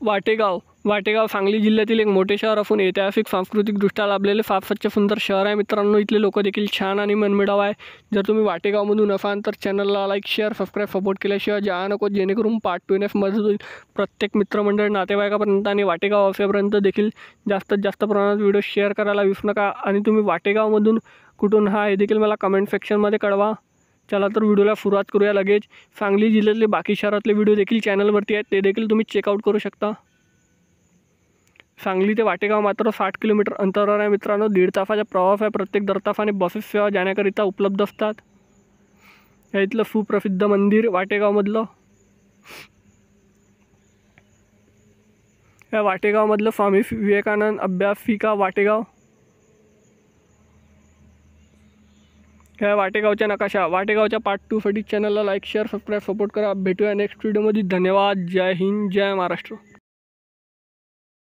वाटेगाव सांगली जिल्ह्यातील एक मोठे शहर असून ऐतिहासिक सांस्कृतिकदृष्ट्या लाभलेले फार स्वच्छ सुंदर शहर आहे मित्रांनो। इथले लोक देखील छान आणि मनमिळाऊ आहे। जर तुम्ही वाटेगावमधून असाल तर चॅनलला लाईक शेअर सबस्क्राईब सपोर्ट केल्याशिवाय जा नको, जेणेकरून पार्ट 2 मदत होईल प्रत्येक मित्रमंडळ नातेवाईकापर्यंत। आणि वाटेगाव असेपर्यंत देखील जास्तीत जास्त प्रमाणात व्हिडिओ शेअर करायला विसरू नका। आणि तुम्ही वाटेगावमधून कुठून हा हे देखील मला कमेंट सेक्शनमध्ये कळवा। चला तर व्हिडिओला सुरुवात करूया लगेच। सांगली जिल्ह्यातले बाकी शहरातले व्हिडिओ देखील चॅनलवरती आहेत, ते देखील तुम्ही चेकआउट करू शकता। सांगली ते वाटेगाव मात्र 60 किलोमीटर अंतरावर आहे मित्रांनो। 1.5 तासाचा प्रवास आहे। प्रत्येक दर तासाने बसेस सेवा जाण्याकरिता उपलब्ध असतात। हे इथलं सुप्रसिद्ध मंदिर वाटेगावमधलं, या वाटेगावमधलं स्वामी विवेकानंद अभ्यासिका वाटेगाव, ह्या वाटेगावच्या नकाशा। वाटेगावच्या पार्ट 2 साठी चॅनलला लाईक शेअर सबस्क्राईब सपोर्ट करा। भेटूया नेक्स्ट व्हिडिओमध्ये। धन्यवाद। जय हिंद, जय महाराष्ट्र।